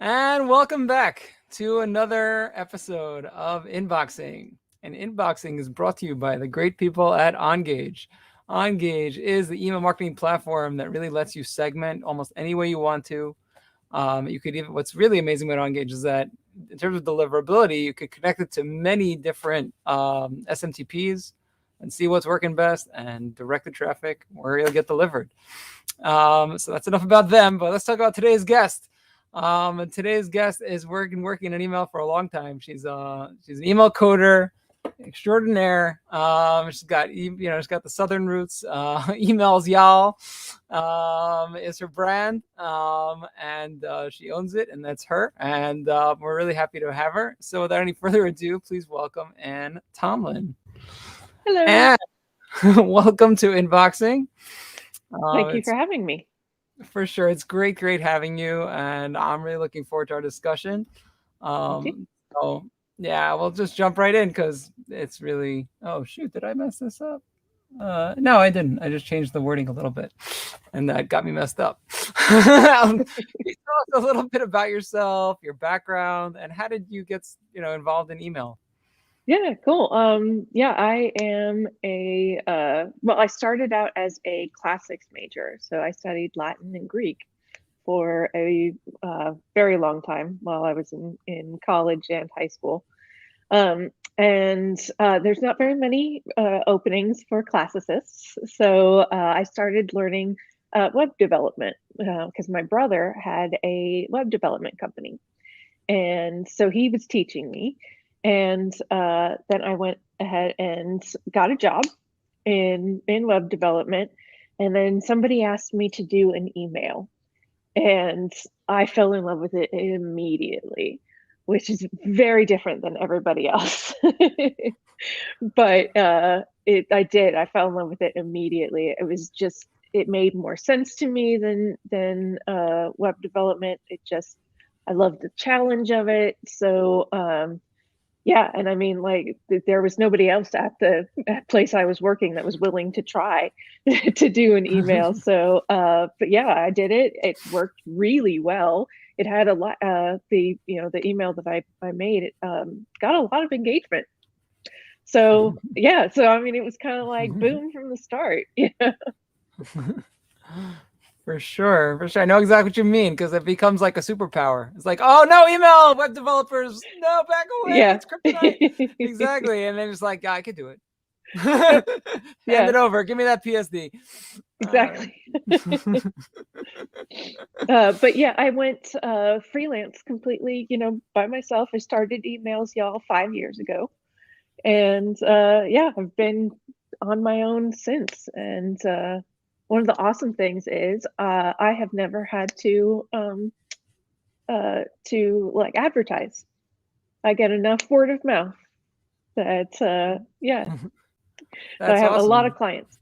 And welcome back to another episode of Inboxing. And Inboxing is brought to you by the great people at Ongage. Ongage is the email marketing platform that really lets you segment almost any way you want to. You could even, what's really amazing about Ongage is that in terms of deliverability, you could connect it to many different SMTPs and see what's working best and direct the traffic where you'll get delivered. So that's enough about them, but let's talk about today's guest. And today's guest is working in email for a long time. She's an email coder extraordinaire. She's got she's got the Southern roots. Emails y'all is her brand, and she owns it, and that's her. And we're really happy to have her. So without any further ado, please welcome Ann Tomlin. Hello. And welcome to Inboxing. Thank you for having me. For sure. It's great having you. And I'm really looking forward to our discussion. So, yeah, we'll just jump right in because it's really, oh, shoot, did I mess this up? No, I didn't. I just changed the wording a little bit, and that got me messed up. Tell us a little bit about yourself, your background, and how did you get, involved in email? Yeah, cool. I am I started out as a classics major. So I studied Latin and Greek for a very long time while I was in college and high school. There's not very many openings for classicists. So I started learning web development because my brother had a web development company. And so he was teaching me. And then I went ahead and got a job in web development. And then somebody asked me to do an email. And I fell in love with it immediately, which is very different than everybody else. But I did. I fell in love with it immediately. It made more sense to me than web development. I loved the challenge of it. So and I mean, like, there was nobody else at the place I was working that was willing to try to do an email. So, but yeah, I did it. It worked really well. It had a lot. The email that I made, it got a lot of engagement. So yeah, so I mean, it was kind of like boom from the start. Yeah. For sure. I know exactly what you mean because it becomes like a superpower. It's like, oh no, email web developers, no, back away. Yeah. It's kryptonite. Exactly, and then it's like, I could do it. Hand it over. Give me that PSD. Exactly. But yeah, I went freelance completely, by myself. I started emails, y'all, 5 years ago, and I've been on my own since. And one of the awesome things is I have never had to like advertise. I get enough word of mouth that I have awesome. A lot of clients.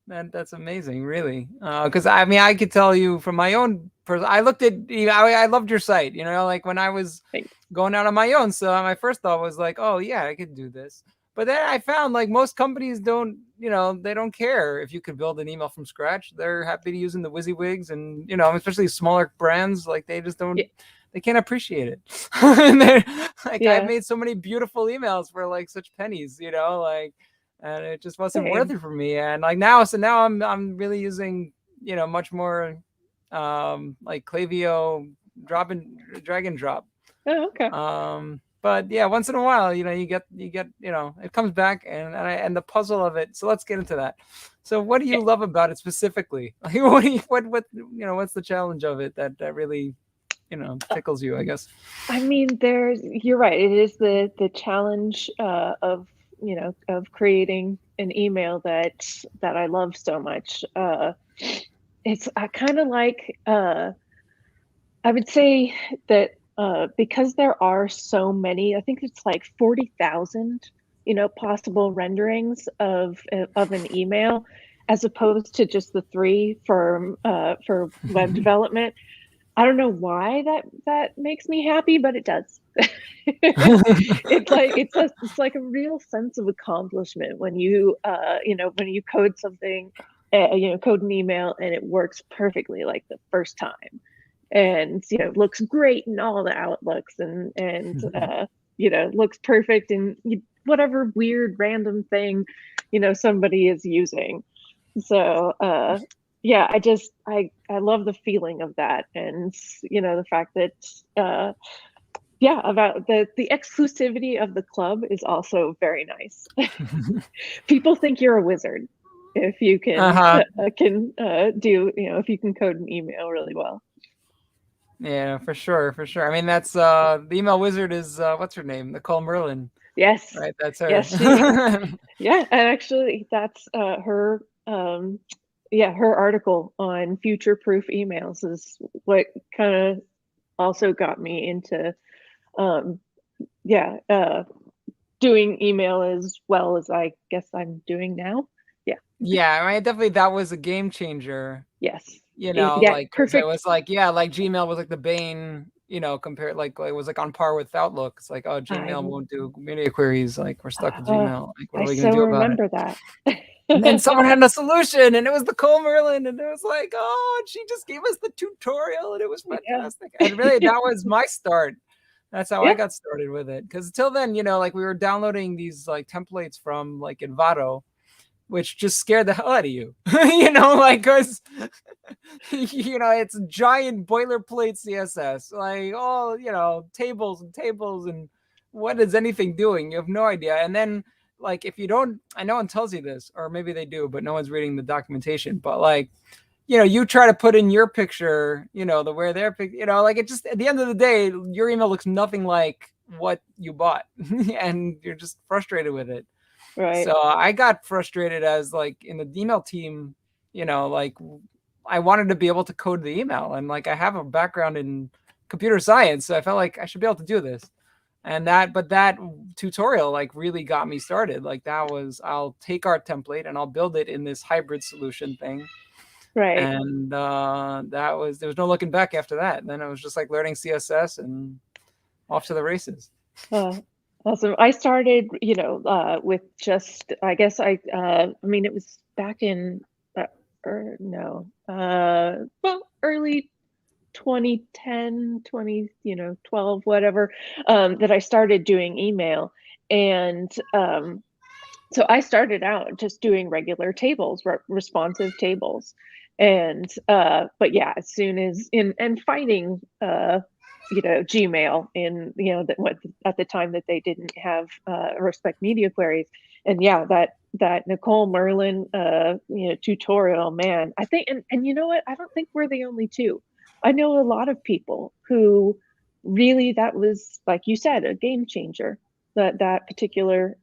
That's amazing, really. Because I mean, I could tell you from my own I looked at, I loved your site, like when I was going out on my own. So my first thought was like, oh yeah, I could do this. But then I found like most companies don't, they don't care if you could build an email from scratch. They're happy to using the WYSIWYGs, and especially smaller brands, like they just don't, they can't appreciate it. And they're like, I've made so many beautiful emails for like such pennies, and it just wasn't worth it for me. And like now I'm really using, much more like Klaviyo drag and drop. Oh, okay. But yeah, once in a while, you get, it comes back and the puzzle of it. So let's get into that. So what do you love about it specifically? What's the challenge of it that really, tickles you, I guess? I mean, you're right. It is the challenge of creating an email that I love so much. It's kind of like, I would say that because there are so many, I think it's like 40,000, possible renderings of an email, as opposed to just the 3 for web development. I don't know why that makes me happy, but it does. It's like a real sense of accomplishment when you when you code something, code an email and it works perfectly like the first time. and looks great in all the outlooks, and looks perfect in whatever weird random thing somebody is using. So yeah, I love the feeling of that, and the fact that yeah, about the exclusivity of the club is also very nice. People think you're a wizard if you can do if you can code an email really well. Yeah, for sure, for sure. I mean, that's the email wizard is what's her name? Nicole Merlin, Yes, right? That's her. yes, yeah, and actually that's her yeah, her article on future-proof emails is what kind of also got me into yeah, doing email as well as I guess I'm doing now. Yeah. Yeah, I mean, definitely that was a game changer. Yes. Yeah, Like, because it perfect. was like, yeah, like Gmail was like the bane, compared, like it was like on par with Outlook. It's like, oh, I Gmail won't do media queries. Like, we're stuck with uh, Gmail. Like, what I are we gonna so do about it? remember that. And then someone had a solution, and it was Nicole Merlin, and it was like, oh, and she just gave us the tutorial, and it was Yeah. fantastic. And really, that was my start. That's how I Yeah. got started with it. Because until then, like we were downloading these like templates from like Envato, which just scared the hell out of you. Like because it's giant boilerplate CSS, like all tables and tables, and what is anything doing? You have no idea. And then like if you don't, and no one tells you this, or maybe they do, but no one's reading the documentation. But like you try to put in your picture, the where their picture, like it just at the end of the day, your email looks nothing like what you bought, and you're just frustrated with it. Right. So I got frustrated as like in the email team, like I wanted to be able to code the email, and like I have a background in computer science, so I felt like I should be able to do this. And that tutorial like really got me started. Like that was, I'll take our template and I'll build it in this hybrid solution thing. Right. And there was no looking back after that. And then it was just like learning CSS and off to the races. Awesome. I started, with just, I guess I mean, it was back in, no, well, early 2010, 12, whatever, that I started doing email. And so I started out just doing regular tables, responsive tables. And but yeah, as soon as and fighting Gmail in what at the time that they didn't have respect media queries. And yeah, that Nicole Merlin tutorial, man, I think, and you know what, I don't think we're the only two. I know a lot of people who really, that was, like you said, a game changer. That particular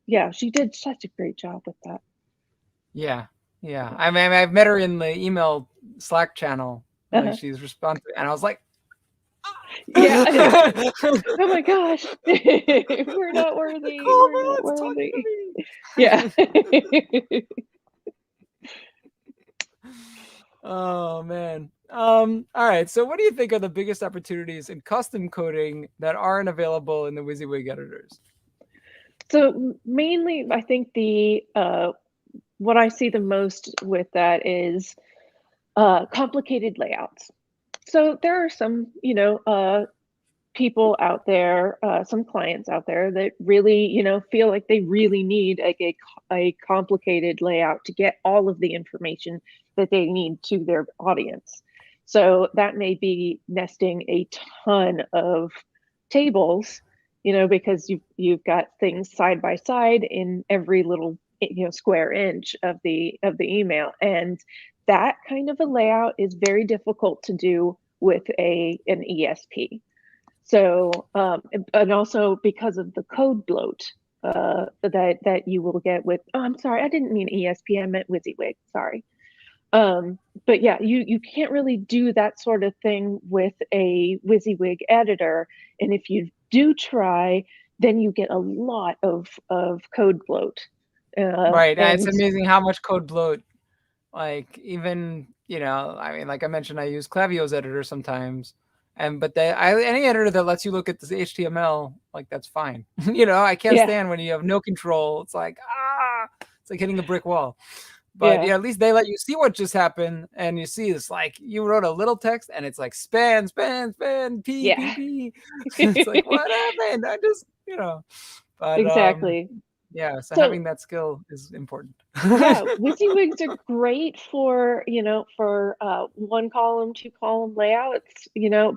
yeah, she did such a great job with that. Yeah. Yeah. I mean, I've met her in the email Slack channel. Like Uh-huh. she's responsive. And I was like, Yeah. Oh my gosh. We're not worthy. Nicole We're not Merlin's talking worthy. to me. Yeah. Oh man. All right. So what do you think are the biggest opportunities in custom coding that aren't available in the WYSIWYG editors? So mainly, I think the what I see the most with that is complicated layouts. So there are some, people out there, some clients out there that really, feel like they really need like a complicated layout to get all of the information that they need to their audience. So that may be nesting a ton of tables, because you've got things side by side in every little square inch of the email, and that kind of a layout is very difficult to do with an ESP. So, and also because of the code bloat that you will get with, oh, I'm sorry, I didn't mean ESP, I meant WYSIWYG, sorry. But yeah, you can't really do that sort of thing with a WYSIWYG editor. And if you do try, then you get a lot of code bloat. Right. And it's And amazing how much code bloat, like even, I mean, like I mentioned, I use Clavio's editor sometimes. But any editor that lets you look at this HTML, like that's fine. I can't yeah, stand when you have no control. It's like, it's like hitting a brick wall. But yeah, at least they let you see what just happened, and you see it's like you wrote a little text, and it's like span, p p Yeah. p. It's like what happened? I just but Exactly. yeah. So So having that skill is important. yeah, WYSIWYGs are great for, for 1 column, 2 column layouts,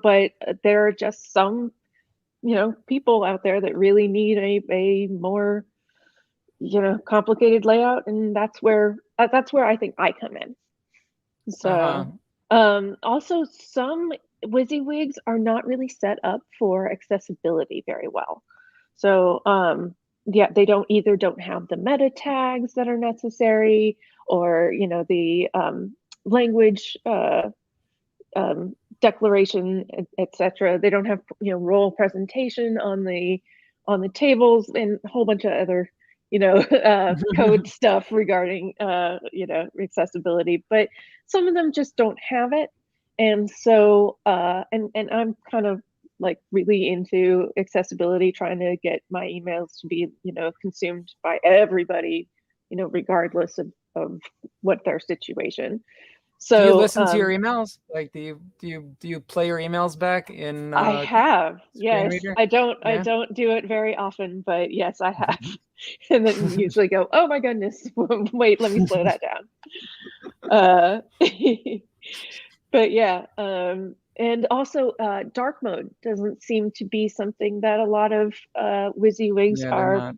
but there are just some, people out there that really need a more, complicated layout, and that's where I think I come in. Uh-huh. So, also some WYSIWYGs are not really set up for accessibility very well. So, yeah, they don't have the meta tags that are necessary, or the language declaration, etc. They don't have role presentation on the tables, and a whole bunch of other code stuff regarding accessibility. But some of them just don't have it, and so and I'm kind of like really into accessibility, trying to get my emails to be consumed by everybody, regardless of what their situation. Do you So listen to your emails? Like, do you play your emails back in I have, screen yes. reader? I Yeah. don't do it very often, but yes, I have. And then usually go, oh my goodness, wait, let me slow that down. Uh, but yeah, and also dark mode doesn't seem to be something that a lot of WYSIWYGs Yeah, they're are not.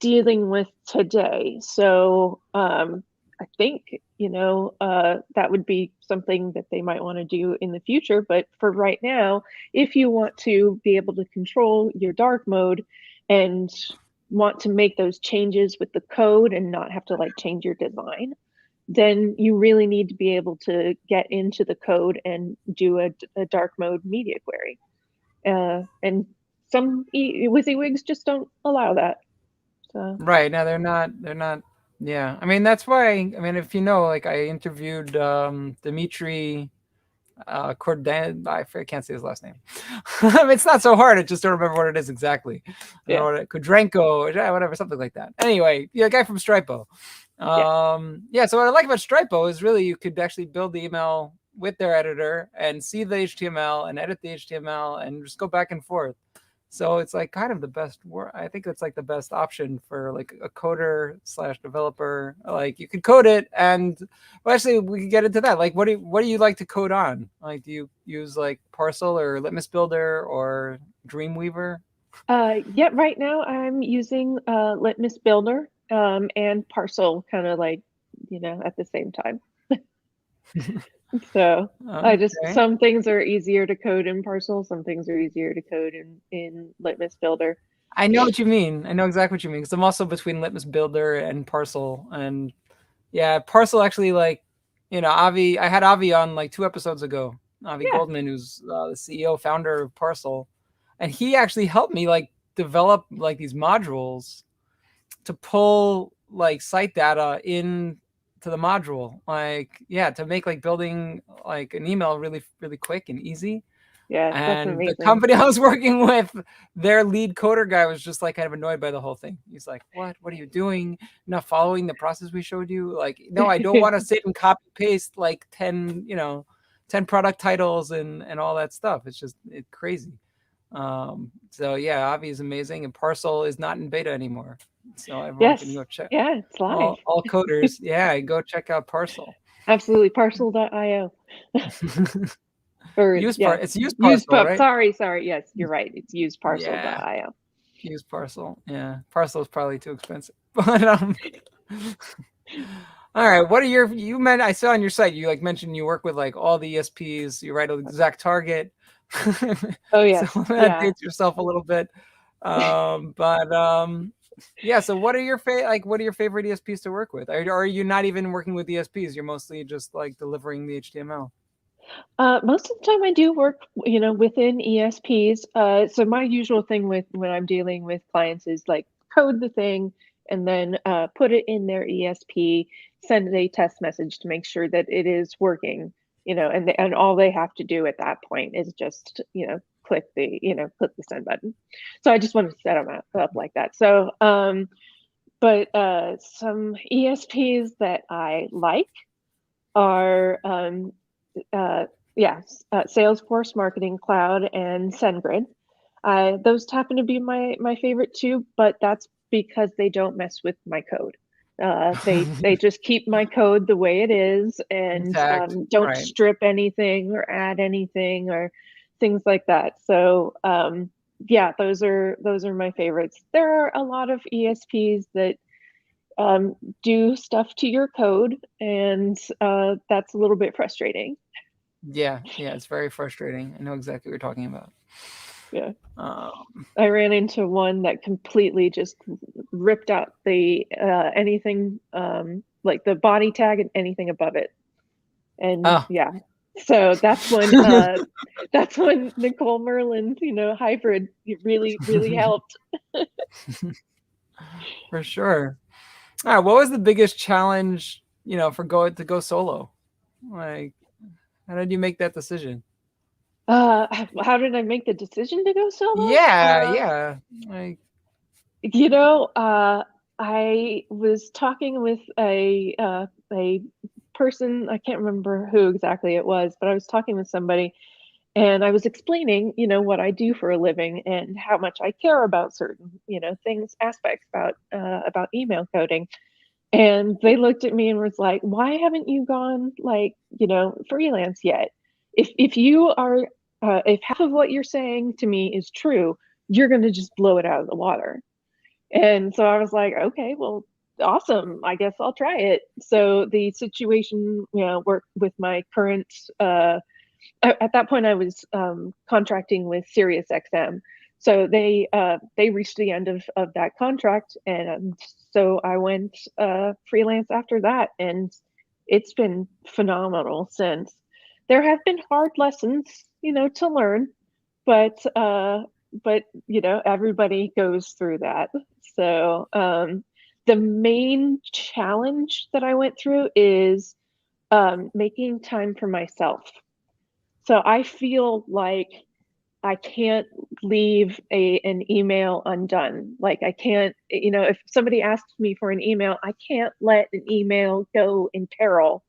dealing with today. So I think that would be something that they might want to do in the future. But for right now, if you want to be able to control your dark mode and want to make those changes with the code and not have to like change your design, then you really need to be able to get into the code and do a dark mode media query. And some WYSIWYGs just don't allow that. So Right. No, they're not. Yeah. I mean, that's why, I mean, if you know, like I interviewed Dimitri Cordan, I can't say his last name. It's not so hard. I just don't remember what it is exactly. I don't yeah, know what Kudrenko, whatever, something like that. Anyway, yeah, guy from Stripo. yeah, Yeah. So what I like about Stripo is really you could actually build the email with their editor and see the HTML and edit the HTML and just go back and forth. So it's like kind of the best work. I think it's like the best option for like a coder slash developer. Like you could code it, and well, actually we could get into that. Like what do you like to code on? Like do you use like Parcel or Litmus Builder or Dreamweaver? yeah. Right now, I'm using Litmus Builder and Parcel, kind of like at the same time. So I just Okay. some things are easier to code in Parcel, some things are easier to code in Litmus Builder. I know what you mean. I know exactly what you mean because I'm also between Litmus Builder and Parcel, and yeah, Parcel actually like, Avi. I had Avi on like 2 episodes ago. Avi Yeah, Goldman, who's the CEO founder of Parcel, and he actually helped me like develop like these modules to pull like site data in to the module. Like yeah, to make like building like an email really really quick and easy. yeah, that's And the amazing. company I was working with, their lead coder guy was just like kind of annoyed by the whole thing. He's like, "What? What are you doing? Not following the process we showed you? Like, no, I don't want to sit and copy paste like 10 product titles and all that stuff. It's crazy." So yeah, Avi is amazing, and Parcel is not in beta anymore. So everyone can Yes, go check yeah, it's live. all coders. Yeah, go check out Parcel. Absolutely, Parcel.io. Or yeah, It's use use Parcel, pub. right? Sorry. Yes, you're right. It's Yeah. useparcel.io. Use Parcel. Yeah, Parcel is probably too expensive. But all right. What are you meant? I saw on your site you like mentioned you work with like all the ESPs. You write an exact target. Oh So yes, that yeah. dates yourself a little bit. But yeah. So what are your what are your favorite ESPs to work with? Are you not even working with ESPs? You're mostly just like delivering the HTML. Most of the time I do work, within ESPs. So my usual thing with when I'm dealing with clients is like code the thing and then put it in their ESP, send a test message to make sure that it is working, and all they have to do at that point is just, click the send button. So I just want to set them up like that. So But some ESPs that I like are Salesforce Marketing Cloud and SendGrid. Those happen to be my favorite too, but that's because they don't mess with my code. They just keep my code the way it is and Intact, don't right? strip anything or add anything or things like that. So yeah, those are my favorites. There are a lot of ESPs that do stuff to your code, and that's a little bit frustrating. Yeah, it's very frustrating. I know exactly what you're talking about. Yeah. Um, I ran into one that completely just ripped out the anything like the body tag and anything above it. And oh, yeah. So that's when Nicole Merlin's, hybrid really, really helped. for sure. All right, what was the biggest challenge, for go solo? Like, how did you make that decision? How did I make the decision to go solo? Yeah. Like, You know, I was talking with a person, I can't remember who exactly it was, but I was talking with somebody and I was explaining, what I do for a living and how much I care about certain, things, aspects about email coding. And they looked at me and was like, "Why haven't you gone like, freelance yet? If you are if half of what you're saying to me is true, you're going to just blow it out of the water." And so I was like, okay, well, awesome. I guess I'll try it. So the situation, worked with my current, at that point I was contracting with SiriusXM. So they reached the end of that contract. And so I went freelance after that. And it's been phenomenal since. There have been hard lessons, to learn, but everybody goes through that. So the main challenge that I went through is making time for myself. So I feel like I can't leave an email undone. Like I can't, if somebody asks me for an email, I can't let an email go in peril,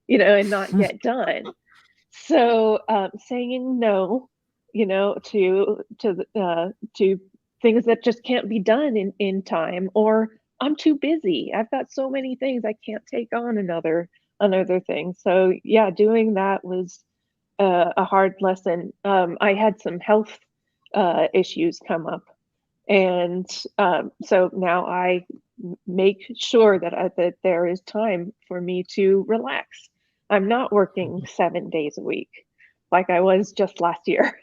and not get done. So saying no, to things that just can't be done in time, or I'm too busy. I've got so many things I can't take on another thing. So yeah, doing that was a hard lesson. I had some health issues come up, and so now I make sure that there is time for me to relax. I'm not working 7 days a week like I was just last year.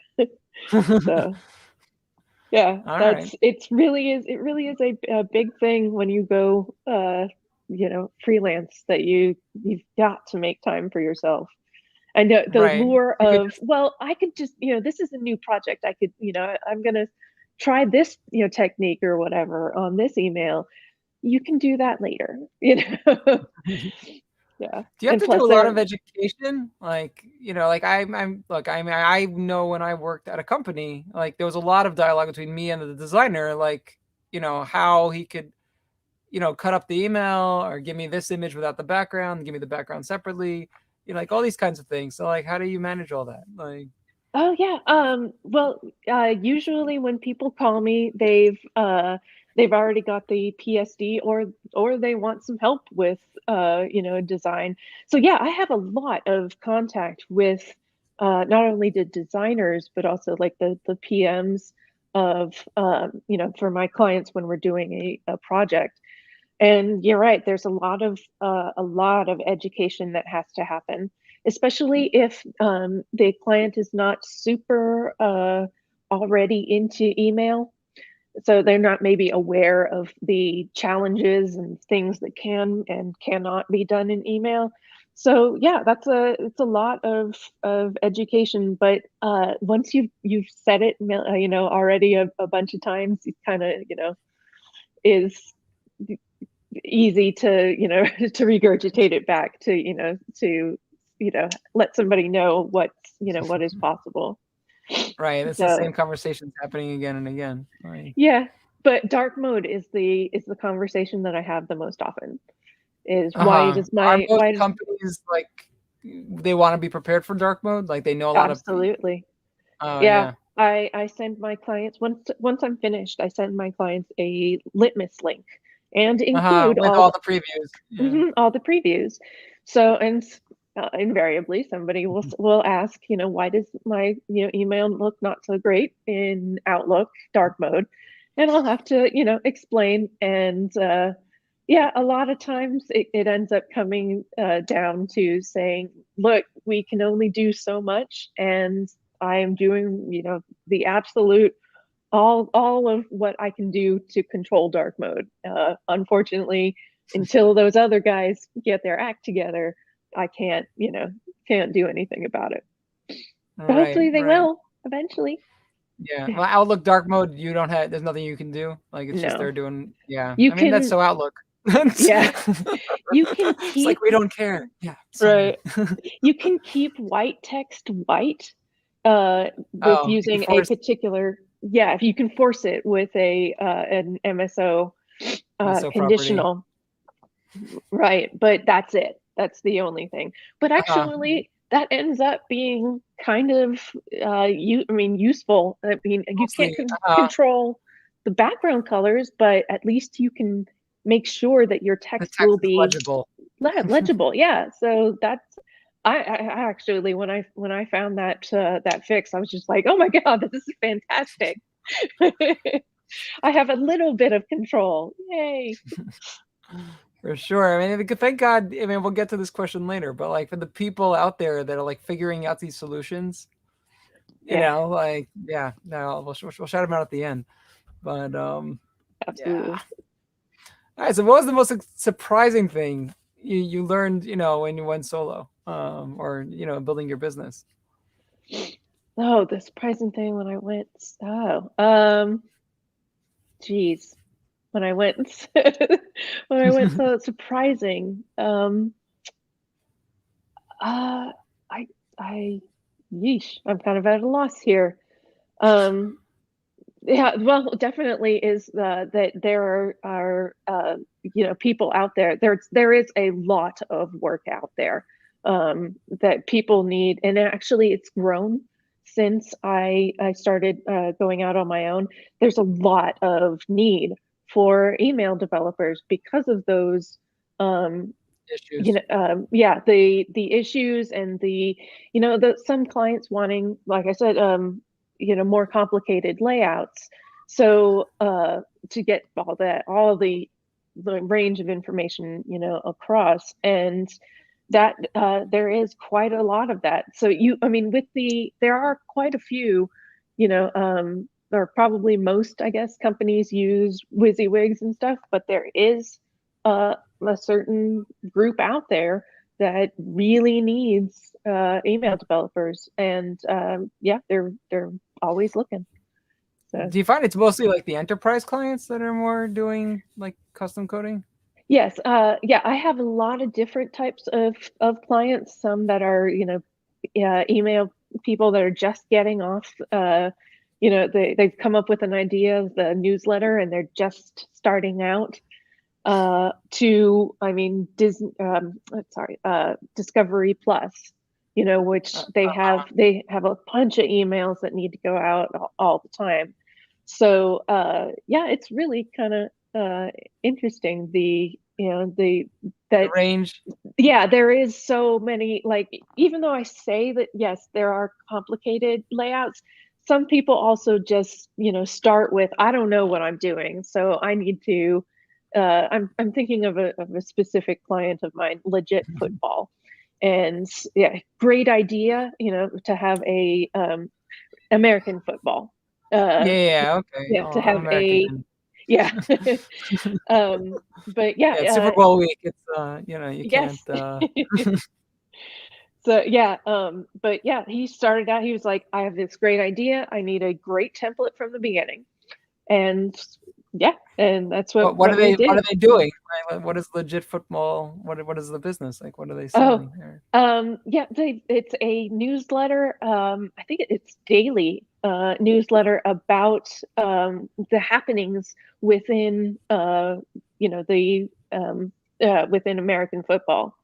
So yeah, all right, it really is a big thing when you go freelance, that you've got to make time for yourself. I know the right. lure You could of, well, I could just, this is a new project. I could, I'm going to try this, technique or whatever on this email. You can do that later, just Yeah. Do you have And to do plus a lot of there, education? Like, like I'm look, I mean, I know when I worked at a company, like there was a lot of dialogue between me and the designer, like, how he could, cut up the email or give me this image without the background, give me the background separately, like all these kinds of things. So like how do you manage all that? Like, oh yeah. Well, usually when people call me, they've already got the PSD, or they want some help with design. So yeah, I have a lot of contact with not only the designers but also like the PMs of for my clients when we're doing a project. And you're right, there's a lot of education that has to happen, especially if the client is not super already into email. So they're not maybe aware of the challenges and things that can and cannot be done in email. So yeah, it's a lot of education. But once you've said it, already a bunch of times, it kind of is easy to to regurgitate it back to let somebody know what is possible. right, it's the So same conversations happening again and again. Like, yeah, But dark mode is the conversation that I have the most often. Is why does Are my most companies like they want to be prepared for dark mode? Like they know a lot of. absolutely. Oh Yeah. yeah. I send my clients once I'm finished, I send my clients a litmus link and include With all the previews. Yeah. all the previews. So, and invariably somebody will ask, why does my email look not so great in Outlook dark mode? And I'll have to explain. And yeah, a lot of times it ends up coming down to saying, look, we can only do so much, and I am doing the absolute all of what I can do to control dark mode. Unfortunately, until those other guys get their act together, I can't do anything about it. But Right. hopefully they Right. will eventually. Yeah. Well, Outlook dark mode, you don't have. There's nothing you can do. Like it's just they're No, doing. Yeah. you I mean that's can, so Outlook. yeah, you can It's like keep, we don't care. Yeah. Sorry. right, you can keep white text white with Oh, you can using a force particular, yeah, if you can force it with an MSO MSO property. conditional. Right, but that's it. That's the only thing. But Uh-huh. actually, that ends up being kind of useful. I mean, you can't Mostly. control the background colors, but at least you can make sure that your The text will text is be legible. legible. Yeah, so that's I actually when I found that fix, I was just like, oh my God, this is fantastic. I have a little bit of control. Yay. For sure. I mean, thank God. I mean, we'll get to this question later, but like for the people out there that are like figuring out these solutions, Yeah, like yeah, no, we'll shout them out at the end. But yeah. absolutely. All right. So, what was the most surprising thing you learned, when you went solo, or building your business? Oh, the surprising thing when I went, geez, when I went, when I went, so surprising. Uh, I, I, yeesh, I'm kind of at a loss here. Um, yeah, well, definitely is that there are people out there. There is a lot of work out there that people need, and actually, it's grown since I started going out on my own. There's a lot of need for email developers because of those Issues. yeah, the issues and the some clients wanting, like I said, more complicated layouts. So to get all the range of information across, and that there is quite a lot of that. So I mean, there are quite a few, or probably most, I guess, companies use WYSIWYGs and stuff, but there is a certain group out there that really needs email developers, and yeah, they're always looking. So Do you find it's mostly like the enterprise clients that are more doing like custom coding? yes, yeah, I have a lot of different types of clients. Some that are email people that are just getting off. They've come up with an idea of the newsletter and they're just starting out. To I mean Discovery Plus, which they have a bunch of emails that need to go out all the time. So yeah, it's really kind of interesting The that range. yeah, there is so many, like, even though I say that yes, there are complicated layouts, some people also just start with, I don't know what I'm doing, so I need to I'm thinking of a specific client of mine, Legit Football. And yeah, great idea, to have a American football. Yeah. Okay. Yeah, Oh, to I'm have American. a yeah. But yeah, Yeah, it's Super Bowl week. It's you can't. yes. So yeah, but yeah, he started out, he was like, I have this great idea. I need a great template from the beginning. And Yeah, and that's what What are we they what are did. they doing? Like, what is legit football? What is the business? Like, what are they Oh, selling there? yeah, it's a newsletter. I think it's daily newsletter about the happenings within the within American football.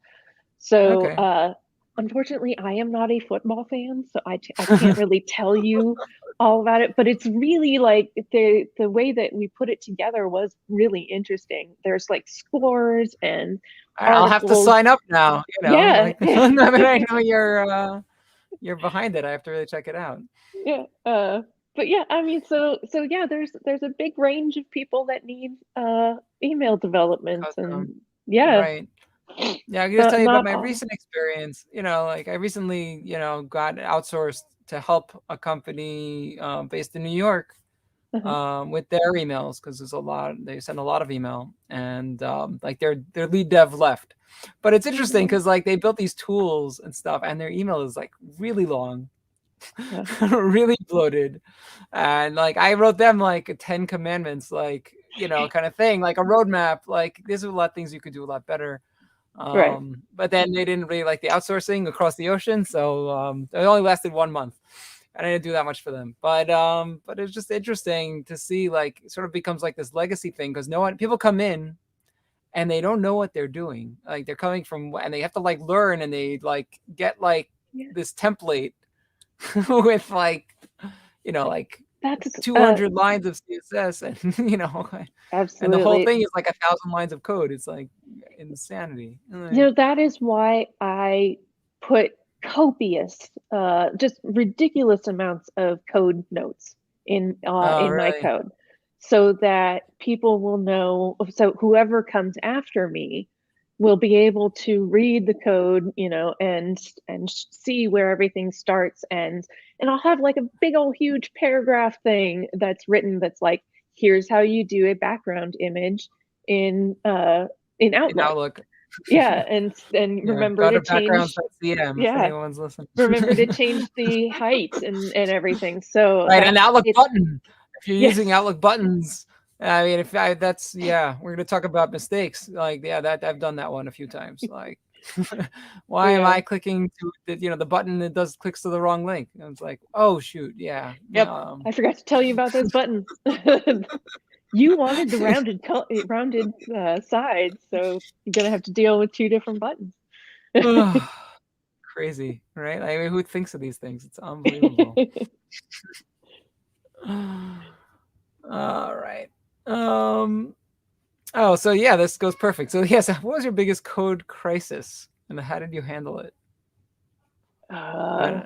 So, Okay. unfortunately, I am not a football fan, so I can't really tell you all about it, but it's really like the way that we put it together was really interesting. There's like scores and I'll have to articles. sign up now, Yeah, like now that I know you're behind it, I have to really check it out. yeah. But yeah, I mean, so yeah, there's a big range of people that need email development, and Custom. yeah, Right. Yeah, I can just tell you about not my all. recent experience. Like I recently, got outsourced to help a company based in New York Uh-huh. with their emails because they send a lot of email and like their lead dev left. But it's interesting Oh, because like they built these tools and stuff, and their email is like really long, yeah. really bloated, and like I wrote them like 10 commandments, like kind of thing, like a roadmap. Like there's a lot of things you could do a lot better. Right. But then they didn't really like the outsourcing across the ocean, so it only lasted 1 month. I didn't do that much for them, but it's just interesting to see like it sort of becomes like this legacy thing because no one people come in and they don't know what they're doing. Like they're coming from and they have to like learn and they like get like Yeah. this template with like That's 200 lines of CSS and and the whole absolutely. thing is like 1,000 lines of code. It's like insanity. That is why I put copious, just ridiculous amounts of code notes Oh, in my really? code, so that people will know. So whoever comes after me will be able to read the code, and see where everything starts, and I'll have like a big old huge paragraph thing that's written that's like, here's how you do a background image in In Outlook. Outlook. Yeah, and Yeah, remember go to to change. backgrounds.cm if Yeah, anyone's listening. remember to change the height and everything. So Right, and that's Outlook it's button. If you're using yes. Outlook buttons, I mean, if I that's yeah, we're gonna talk about mistakes. Like, yeah, that I've done that one a few times. Like, why am Yeah. I clicking to the button that does clicks to the wrong link? And it's like, oh shoot, yeah. Yep. I forgot to tell you about those buttons. You wanted the rounded sides, so you're gonna have to deal with two different buttons. Crazy, right? I mean, who thinks of these things? It's unbelievable. All right. Um, Oh, so yeah, this goes perfect. So yes, what was your biggest code crisis, and how did you handle it? uh, Uh,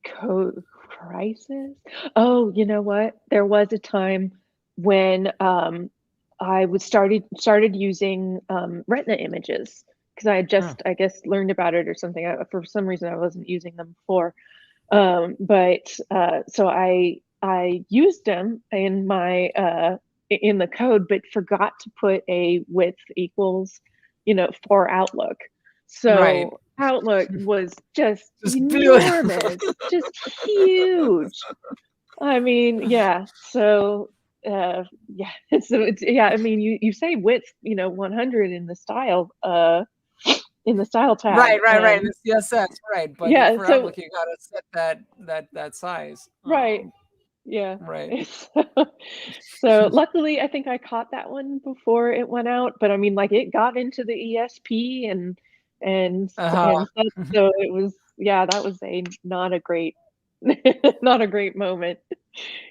Code crisis? Oh, you know what? There was a time when I was started using retina images because I had huh. just, I guess, learned about it or something. For some reason, I wasn't using them before. But so I used them in my in the code, but forgot to put a width equals, for Outlook. Right. So Outlook was just Just really. enormous, just huge. I mean, yeah. So yeah, so it's yeah. I mean, you say width, 100 in the style tab, Right. In and the CSS, right? But yeah. for So Outlook, you gotta set that size. right. Yeah. Right. So luckily, I think I caught that one before it went out, but I mean, like it got into the ESP Uh-huh. and stuff, so it was yeah, that was a not a great not a great moment.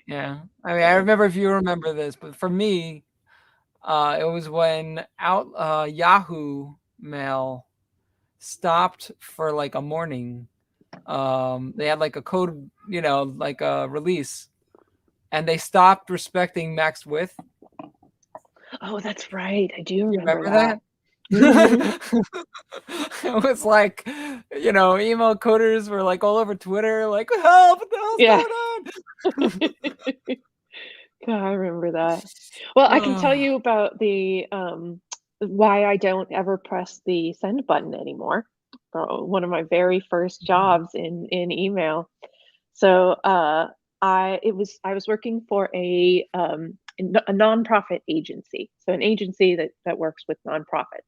Yeah. I mean, I Uh, remember if you remember this, but for me, it was when Yahoo Mail stopped for like a morning. They had like a code, like a release, and they stopped respecting max width. oh, that's right. I do You remember remember that. that? Hmm. It was like, email coders were like all over Twitter, like, help, what the hell's Yeah. going on? God, I remember that. Well, I can tell you about the why I don't ever press the send button anymore. One of my very first jobs in email. So I was working for a nonprofit agency. So an agency that works with nonprofits.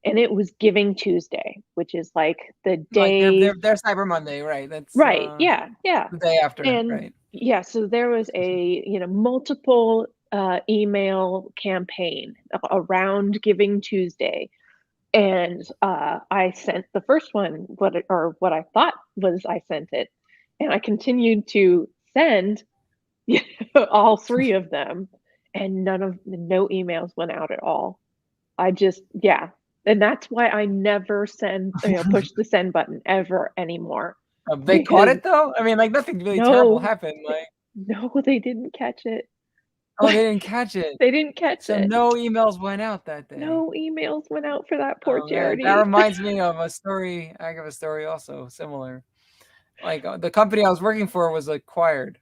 And it was Giving Tuesday, which is like the Like day. they're Cyber Monday, right? That's Right. Yeah. Yeah. the day after, And right? yeah, so there was a, multiple email campaign around Giving Tuesday. And I sent the first one, what I thought was I sent it. And I continued to send all three of them, and no emails went out at all. I just, yeah. And that's why I never push the send button ever anymore. They caught Because it though. I mean, like nothing really terrible no, happened. Like, no, they didn't catch it. oh, they didn't catch it. They didn't catch So it. no emails went out that day. No emails went out for that poor Oh man, that charity. reminds me of a story. I have a story also similar. Like the company I was working for was acquired.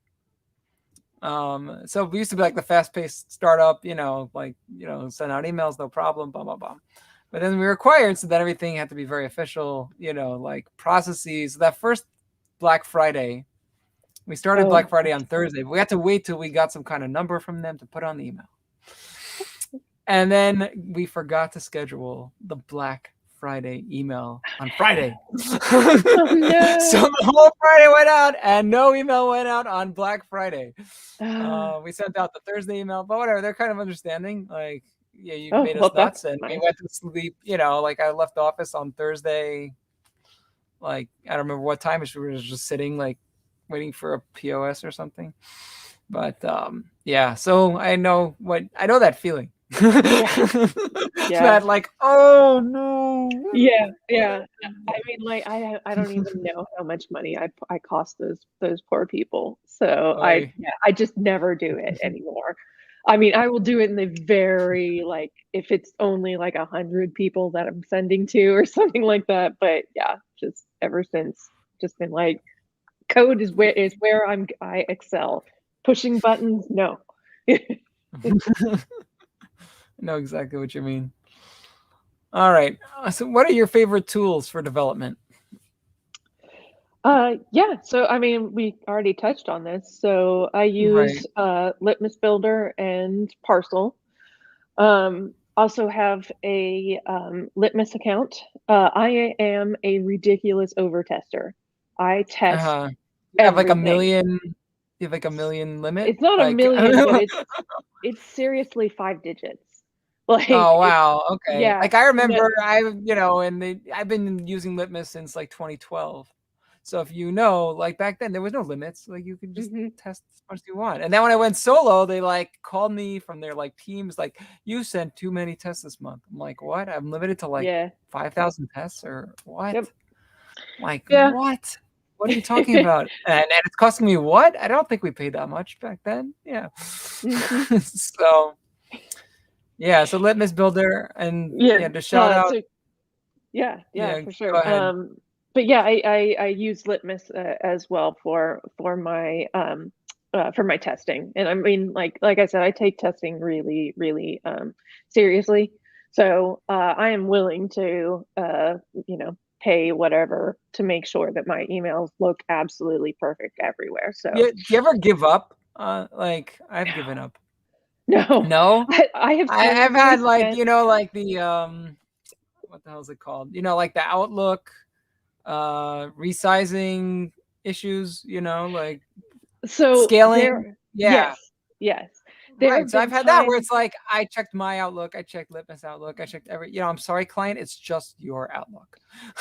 So we used to be like the fast-paced startup, like send out emails, no problem, blah blah blah. But then we were acquired, so that everything had to be very official, like processes. That first Black Friday, we started Black Friday on Thursday. But we had to wait till we got some kind of number from them to put on the email. And then we forgot to schedule the Black Friday email on Friday. Oh, no. So the whole Friday went out and no email went out on Black Friday. We sent out the Thursday email, but whatever, they're kind of understanding. Like, yeah, you made us nuts, and we went to sleep. Like I left the office on Thursday. Like I don't remember what time, we were just sitting like waiting for a POS or something. But yeah, so I know that feeling. Yeah. That like, oh no. Yeah. I mean, like I don't even know how much money I cost those poor people. So I just never do it anymore. I mean, I will do it in the very, like, if it's only like 100 people that I'm sending to or something like that. But yeah, just ever since, just been like, code is where I excel. Pushing buttons, no. Know exactly what you mean. All right. So what are your favorite tools for development? Yeah, so I mean, we already touched on this. So I use Litmus Builder and Parcel. Also have a Litmus account. I am a ridiculous overtester. I test you have like a everything. million. You have like a million limit. It's not a million, but it's seriously 5 digits. Like, oh wow, okay. Yeah. Like I remember, I've been using Litmus since like 2012. So if like back then there was no limits. Like you could just test as much as you want. And then when I went solo, they like called me from their like teams, like, you sent too many tests this month. I'm like, what? I'm limited to like 5,000 tests or what? Yep. Like, what? What are you talking about? And it's costing me what? I don't think we paid that much back then. Yeah. So yeah, so Litmus Builder and to shout out. So, for sure. But yeah, I use Litmus as well for my testing. And I mean, like I said, I take testing really, really seriously. So I am willing to pay whatever to make sure that my emails look absolutely perfect everywhere. So do you ever give up? Like I've given up. No. I've had like like the what the hell is it called? Like the Outlook resizing issues, like scaling. Yes. Right. So I've had that where it's like I checked my Outlook, I checked Litmus Outlook, I checked I'm sorry, client, it's just your Outlook.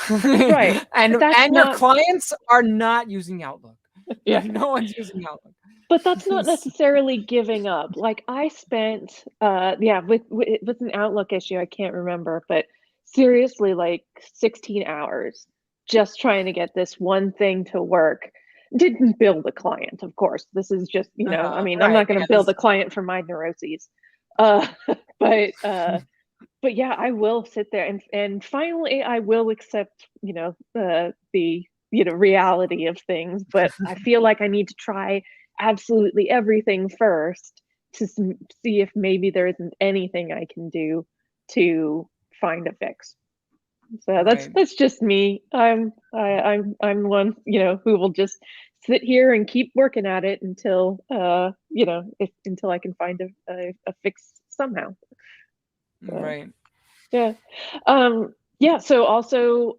Right. and your clients are not using Outlook. Yeah. No one's using Outlook. But that's not necessarily giving up. Like I spent with an Outlook issue, I can't remember, but seriously, like 16 hours just trying to get this one thing to work. Didn't build a client, of course. This is just, I mean, I'm not going to build a client for my neuroses. But yeah, I will sit there and finally I will accept, the reality of things. But I feel like I need to try absolutely everything first to see if maybe there isn't anything I can do to find a fix. So that's just me. I'm one, who will just sit here and keep working at it until until I can find a fix somehow. So, Right. yeah. Yeah, so also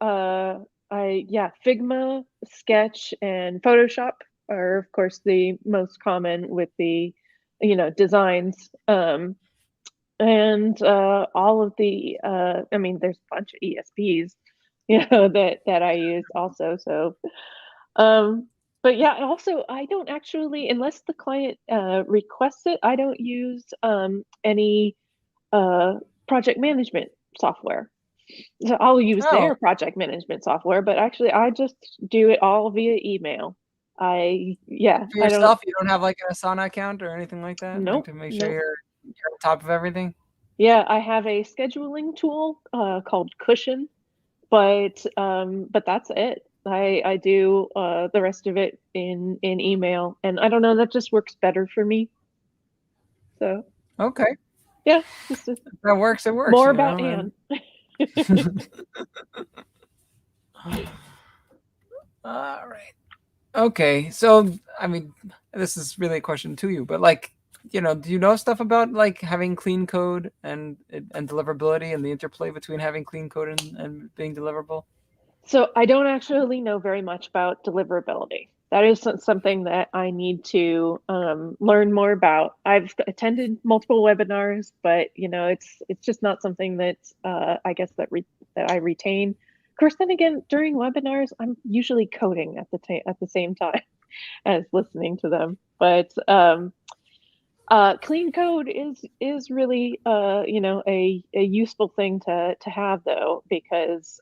Figma, Sketch, and Photoshop are of course the most common with the designs. And all of the I mean there's a bunch of ESPs that I use also. So but yeah, also I don't actually, unless the client requests it, I don't use any uh project management software. So I'll use Oh, their project management software, but actually I just do it all via email. for I don't. yourself, you don't have like an Asana account or anything like that, like Nope, to make sure nope. you're on top of everything. Yeah, I have a scheduling tool called Cushion, but that's it. I do the rest of it in email, and I don't know, that just works better for me. So Okay, yeah, just if that works. It works, more you about know. Anne. All right. Okay, so I mean, this is really a question to you, but like, do you know stuff about like having clean code and deliverability and the interplay between having clean code and being deliverable? So I don't actually know very much about deliverability. That is something that I need to learn more about. I've attended multiple webinars, but it's just not something that I guess that I retain. Of course, then again, during webinars, I'm usually coding at the same time as listening to them. But clean code is really a useful thing to have, though, because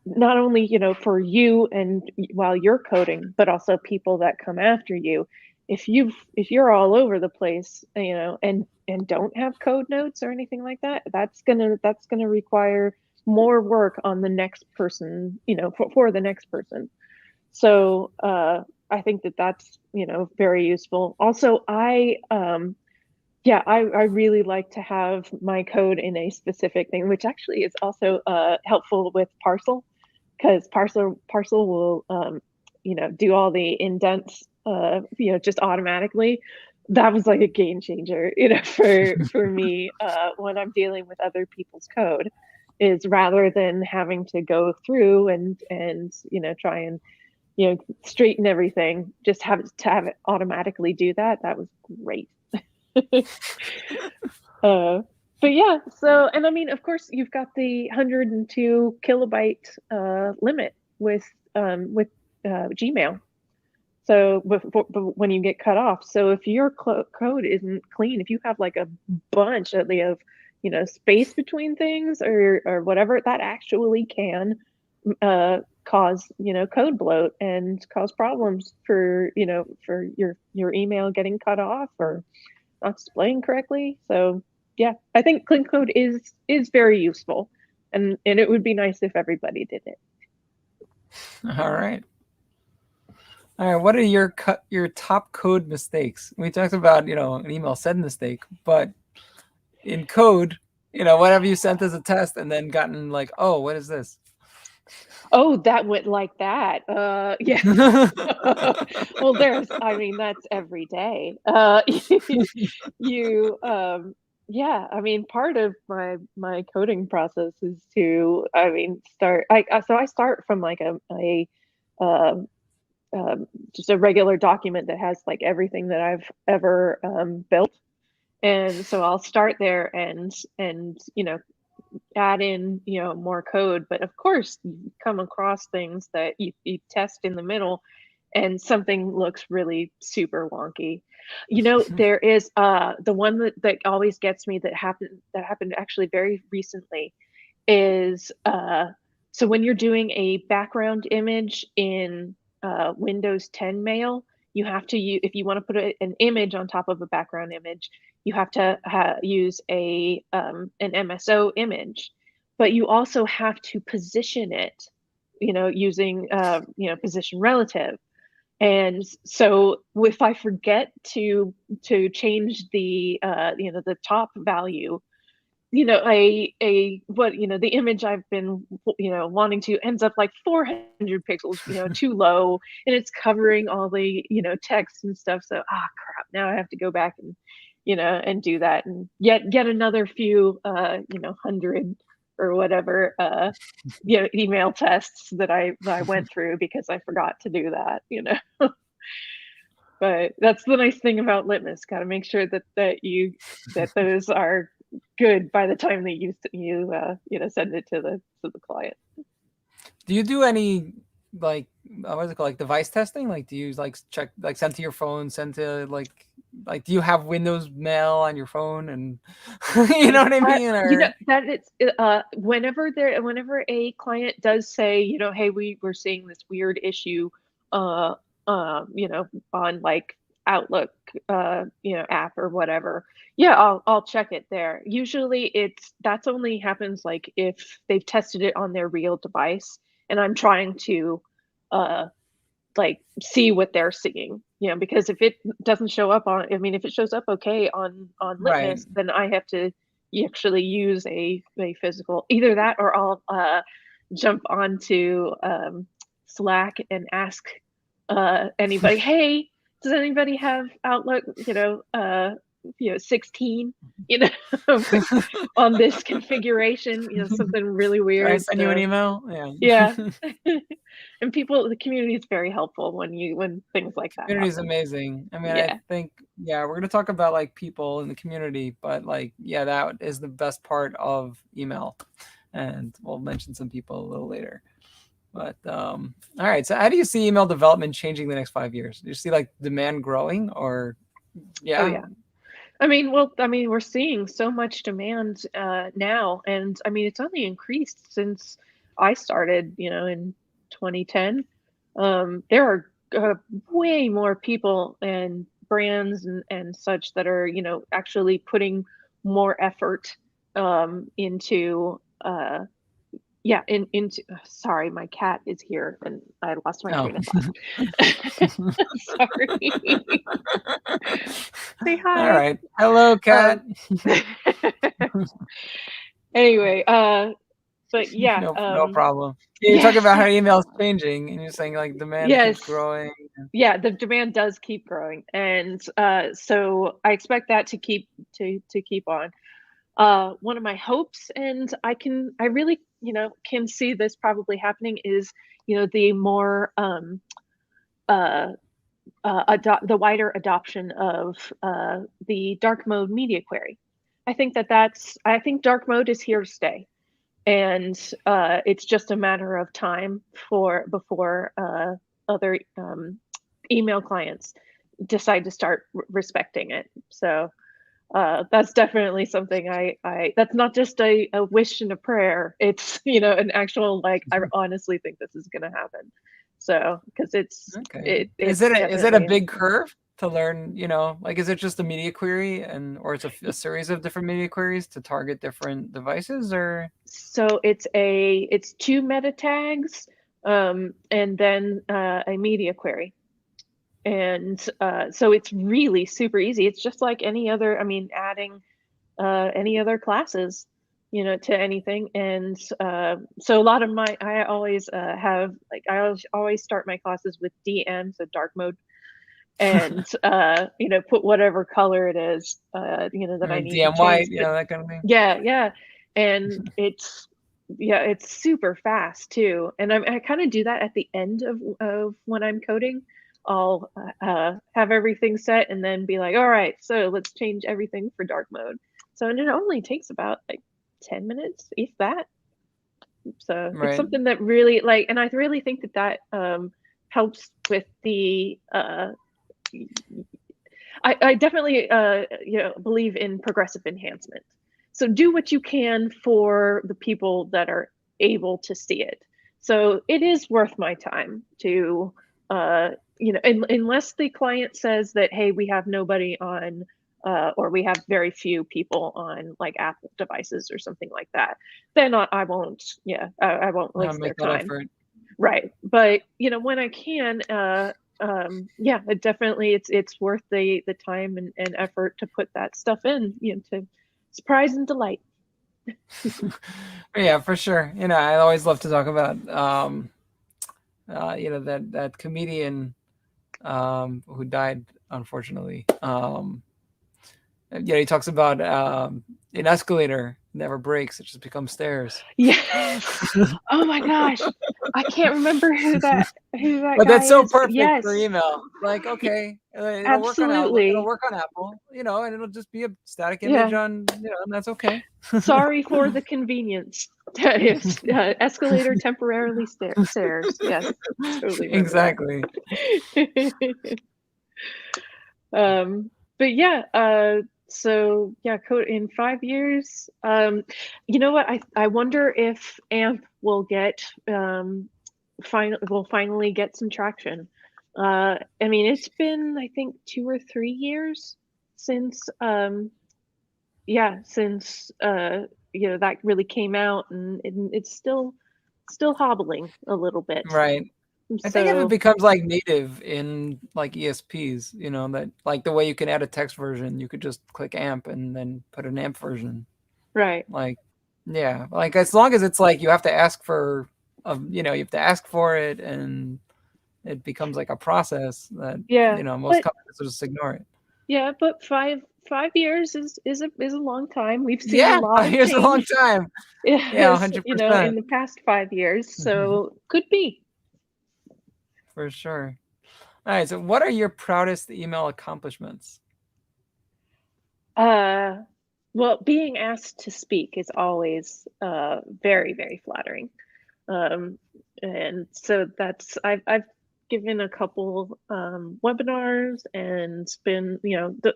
not only for you and while you're coding, but also people that come after you. If you're all over the place, and don't have code notes or anything like that, that's gonna require more work on the next person, for the next person. So I think that that's very useful. Also, I really like to have my code in a specific thing, which actually is also helpful with Parcel, because Parcel will do all the indents just automatically. That was like a game changer, for me when I'm dealing with other people's code, is rather than having to go through and try and straighten everything, just have it automatically do that. That was great. Uh, but yeah, so, and I mean, of course, you've got the 102 kilobyte limit with Gmail. So when you get cut off, so if your code isn't clean, if you have like a bunch of space between things or whatever, that actually can cause code bloat and cause problems for your email getting cut off or not displaying correctly. So yeah, I think clean code is very useful, and it would be nice if everybody did it. All right. All right, what are your top code mistakes? We talked about, an email send mistake, but in code, whatever you sent as a test and then gotten like, oh, what is this? Oh, that went like that. Yeah. Well, I mean, that's every day. You, yeah, I mean, part of my coding process is to, I mean, so I start from like um, just a regular document that has like everything that I've ever built. And so I'll start there and add in more code. But of course you come across things that you test in the middle and something looks really super wonky. There is the one that always gets me, that happened actually very recently, is so when you're doing a background image in Windows 10 Mail, you have to use, if you want to put an image on top of a background image, you have to use an MSO image, but you also have to position it, using position relative. And so if I forget to change the the top value, the image I've been, wanting to ends up like 400 pixels, too low, and it's covering all the, text and stuff. So, crap, now I have to go back and, and do that and get another few, 100 or whatever, email tests that I went through because I forgot to do that, But that's the nice thing about Litmus. Got to make sure that those are good by the time that you send it to the client. Do you do any like what is it called, like device testing? Like do you like check, like send to your phone, send to like do you have Windows Mail on your phone and you know what I mean? Or That it's whenever a client does say, hey, we're seeing this weird issue, uh, on like Outlook, app or whatever. Yeah, I'll check it there. Usually that's only happens like if they've tested it on their real device, and I'm trying to, uh, like see what they're seeing, because if it doesn't show up if it shows up okay on right. Litmus, then I have to actually use a physical, either that or I'll jump onto Slack and ask anybody, hey, does anybody have Outlook, 16, on this configuration, something really Can I weird. send you an So email? yeah. Yeah. And the community is very helpful when things like that Community is happen. amazing. I mean, I Yeah. think, yeah, we're going to talk about like people in the community, but like, yeah, that is the best part of email. And we'll mention some people a little later. But all right. So how do you see email development changing the next 5 years? Do you see like demand growing or Oh yeah? yeah. We're seeing so much demand now, and it's only increased since I started, in 2010. There are way more people and brands and such that are, actually putting more effort into into sorry, my cat is here and I lost my Oh. train of thought. Sorry. Say All hi. right. Hello, cat. Um, anyway, but yeah, No problem. Yeah, you're talking yes, about how email is changing, and you're saying like demand keeps yes, growing. yeah, the demand does keep growing, and so I expect that to keep on. One of my hopes, and I really, can see this probably happening, is, the more uh, the wider adoption of the dark mode media query. I think dark mode is here to stay, and it's just a matter of time before other email clients decide to start respecting it. So that's definitely something that's not just a wish and a prayer. It's, an actual, like, I honestly think this is going to happen. So, because Okay. Is it's it a definitely big curve to learn, like is it just a media query or it's a series of different media queries to target different devices or so it's two meta tags, and then a media query. And so it's really super easy. It's just like any other, adding any other classes, to anything. And so a lot of I always have, like, always start my classes with DM, so dark mode, and put whatever color it is, that I or need to DM change. white, But that kind of thing? yeah, and it's super fast too. And I kind of do that at the end of when I'm coding. I'll have everything set and then be like, all right, so let's change everything for dark mode. So, and it only takes about like 10 minutes, if that. So it's Right. something that really, like, and I really think that helps with the I definitely believe in progressive enhancement. So do what you can for the people that are able to see it. So it is worth my time to unless the client says that, hey, we have nobody on, or we have very few people on like Apple devices or something like that, then I won't, I won't waste their Make that time. effort. Right. But when I can, yeah, it definitely, it's worth the time and effort to put that stuff in, to surprise and delight. Yeah, for sure. I always love to talk about that comedian who died unfortunately. He talks about an escalator never breaks; it just becomes stairs. Yes. Oh my gosh. I can't remember who that But that's guy so is, but perfect for yes. email. Like, Y okay, it'll work on it'll absolutely. work on Apple, and it'll just be a static image Yeah. on, and that's okay. Sorry for the convience. Yes, escalator temporarily stairs. Yes, totally remember Exactly. that. Um, but yeah, so yeah, code in 5 years. You know what? I wonder if AMP will finally get some traction. I mean, it's been I think 2 or 3 years since since that really came out, and it's still hobbling a little bit. Right. I think if it So becomes like native in like ESPs, that like the way you can add a text version, you could just click AMP and then put an AMP version. right. Like, yeah, like as long as it's like you have to ask for, you have to ask for it, and it becomes like a process that Yeah, most but companies will just ignore it. yeah, but 5 years is a long time. We've seen a Yeah, lot 5 of years a long change, time. Yeah, yes, 100%. in the past 5 years. So could be. For sure. All right. So, what are your proudest email accomplishments? Uh, well, being asked to speak is always very, very flattering. Um, and so I've given a couple webinars and been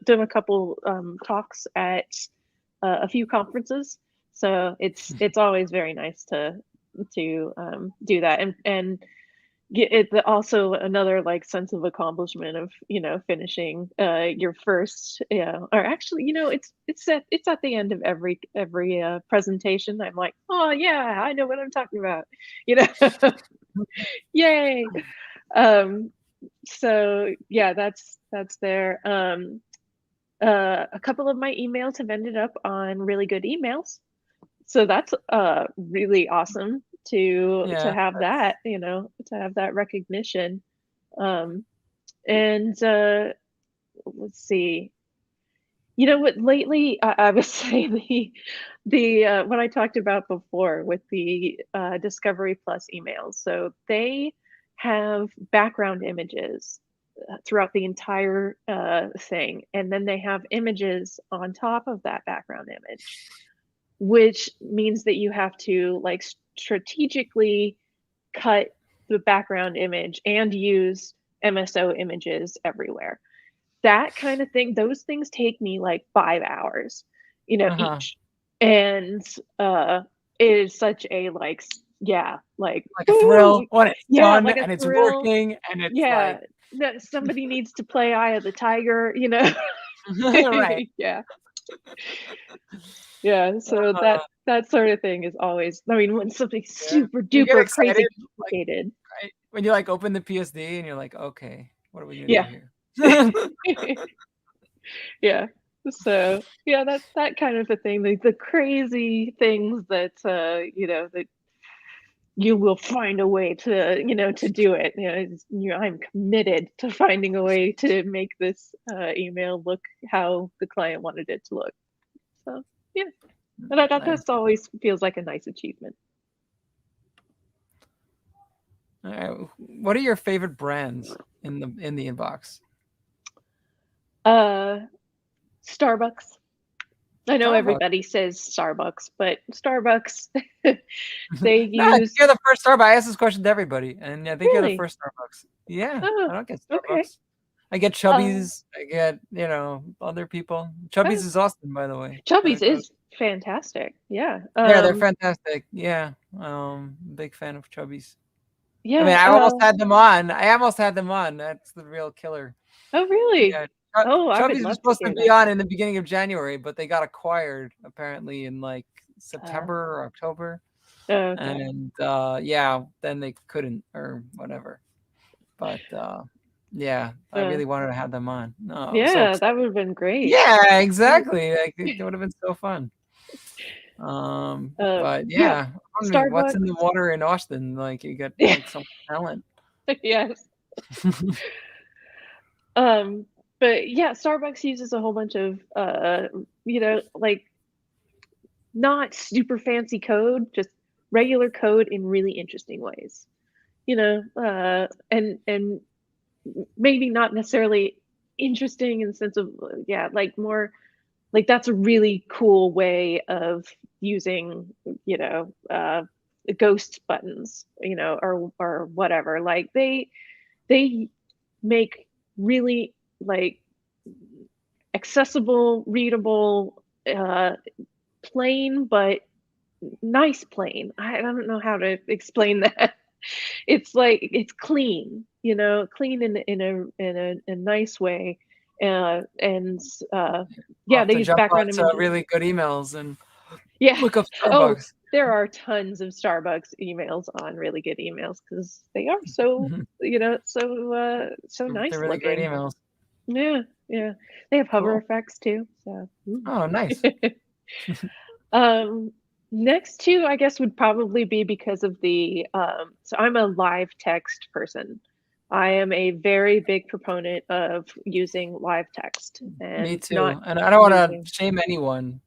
done a couple talks at a few conferences. So it's always very nice to do that, and it's also another like sense of accomplishment of finishing your first, or actually it's at the end of every presentation. I'm like, oh yeah, I know what I'm talking about, you know. Yay. um so yeah, that's there. A couple of my emails have ended up on really good emails, so that's really awesome to Yeah. have That's that, to have that recognition. um and let's see, what, lately I would say the what I talked about before with the Discovery Plus emails. So they have background images throughout the entire thing, and then they have images on top of that background image, which means that you have to like strategically cut the background image and use MSO images everywhere. That kind of thing, those things take me like 5 hours, uh-huh. each. And it is such a like, yeah, like, Like a woo, thrill when it's yeah, done like a and it's thrill. working and it's Yeah, like that somebody needs to play Eye of the Tiger. right. Yeah. Yeah, so Uh, that sort of thing is always, I mean, when something's yeah. super You get duper excited crazy like complicated. right? When you like open the PSD and you're like, okay, what are we gonna do Yeah. here? Yeah. So, yeah, that kind of a thing, the crazy things that, that you will find a way to do it. I'm committed to finding a way to make this email look how the client wanted it to look. So, yeah, and that Nice. just always feels like a nice achievement. All right. What are your favorite brands in the inbox? Uh, Starbucks. I know Starbucks. everybody says Starbucks, but Starbucks, they No, I think use you're the first Starbucks. I asked this question to everybody, and I think you're the really? first Starbucks. Yeah, Oh, I don't get okay. Starbucks. I get Uh, Chubbies. I get, other people. Chubbies oh, is Austin, by the way. Chubby's is fantastic. Yeah. Yeah, they're fantastic. Yeah, big fan of Chubbies. I mean, Yeah. I almost had them on. I almost had them on. That's the real killer. Oh, really? Yeah, Oh, I would Chubbies was love to supposed to hear be that. on in the beginning of January, but they got acquired apparently in like Uh, September or October, okay. and yeah, then they couldn't or whatever. But yeah, I Uh, really wanted to have them on. No, I was so yeah, excited. that would have been great. Yeah, exactly. Like it would have been so fun. But Yeah, yeah, I'm wondering what's Starbucks. in the water in Austin. Like you got like some talent. Yes. Um, but yeah, Starbucks uses a whole bunch of like not super fancy code, just regular code in really interesting ways. And maybe not necessarily interesting in the sense of like more like that's a really cool way of using ghost buttons, or whatever. Like they make really like accessible, readable, plain but nice plain. I don't know how to explain that. It's like it's clean, clean in a nice way, and I'll yeah, have they to use jump background onto images. really good emails and Yeah. look up Oh, Starbucks. there are tons of Starbucks emails on really good emails because they are so Mhm. so nice They're really great looking. emails. Yeah, yeah. They have hover Cool. effects too. So Oh, nice. um next two I guess would probably be because of the so I'm a live text person. I am a very big proponent of using live text Me and not too. And I don't want using to shame anyone,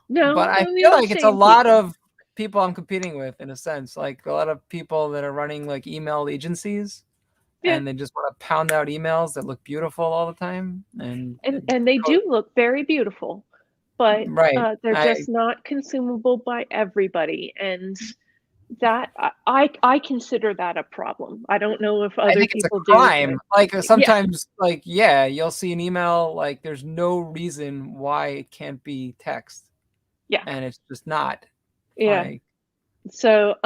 but no, I no, you feel don't like it's a shame lot people. of people I'm competing with in a sense. Like a lot of people that are running like email agencies Yeah. and they just want to pound out emails that look beautiful all the time. And they Code, do look very beautiful, but right. they're just not consumable by everybody, and that I consider that a problem. I don't know if I other think it's a people do, crime. but Like yeah, sometimes, like yeah, you'll see an email like there's no reason why it can't be text, yeah, and it's just not. yeah. Like So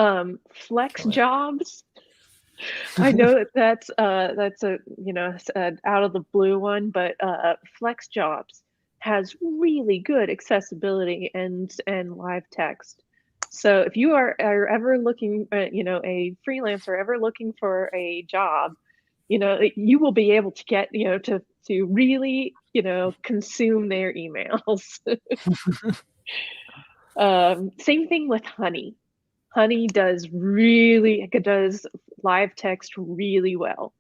flex kill it. jobs. I know that that's a an out of the blue one, but flex jobs has really good accessibility and live text. So if you are ever looking, a freelancer ever looking for a job, you will be able to get, to really, consume their emails. Same thing with Honey. Honey does live text really well.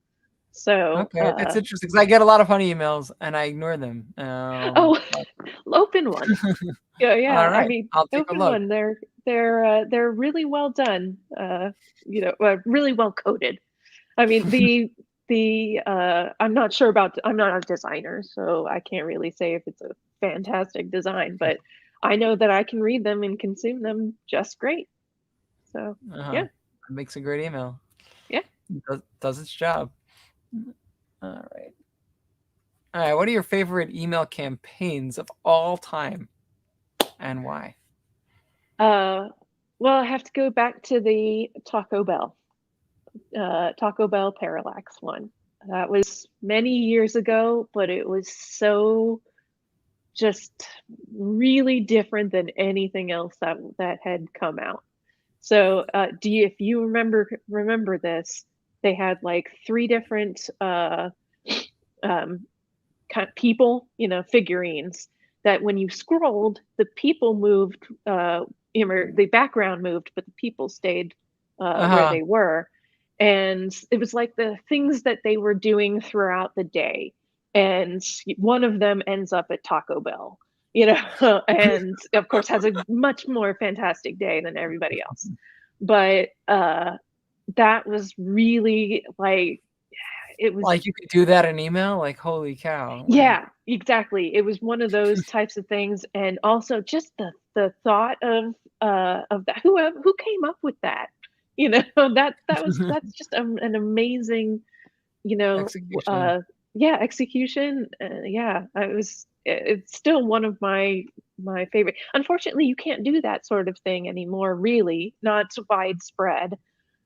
So, Okay, that's interesting because I get a lot of funny emails and I ignore them. oh, open one. Yeah, All yeah. I right, mean, I'll take a open look. one. They're really well done. Really well coded. I mean, I'm not a designer, so I can't really say if it's a fantastic design, but I know that I can read them and consume them just great. So, Uh-huh. yeah, It makes a great email. yeah. Does its job. All right. All right. What are your favorite email campaigns of all time and why? Uh, well, I have to go back to the Taco Bell Parallax one. That was many years ago, but it was so just really different than anything else that had come out. So, if you remember this, they had like three different um, kind of people, figurines that when you scrolled, the people moved, the background moved, but the people stayed where Uh-huh. they were. And it was like the things that they were doing throughout the day. And one of them ends up at Taco Bell, and of course has a much more fantastic day than everybody else. But that was really like, it was Like you could do that in email? Like holy cow. Like yeah, exactly. It was one of those types of things, and also just the thought of that. Who came up with that? That's just an amazing, you know, execution. yeah, execution. Yeah, it's still one of my favorite. Unfortunately, you can't do that sort of thing anymore. Really, not widespread.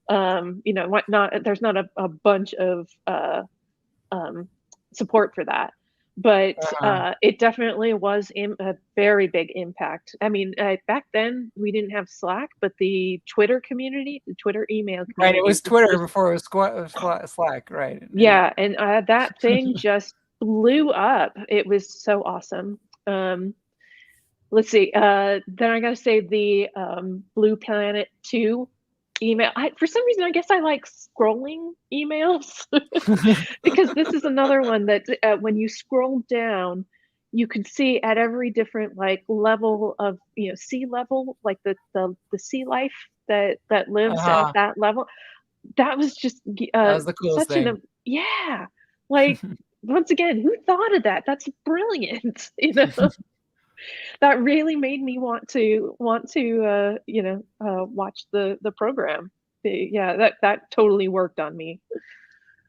What not? There's not a bunch of um, support for that. But Uh-huh. it definitely was a very big impact. I mean, back then we didn't have Slack, but the Twitter community, the Twitter email Right. It community was was Twitter just, before it was Slack. Right. And yeah. And that thing just blew up. It was so awesome. Um, let's see. Then I gotta say the Blue Planet 2 email. For some reason, I guess I like scrolling emails because this is another one that when you scroll down, you can see at every different like level of sea level, like the sea life that lives at Uh-huh. that level. That was just That was the coolest such thing. yeah, like once again, who thought of that? That's brilliant. That really made me want to watch the program. Yeah, that totally worked on me.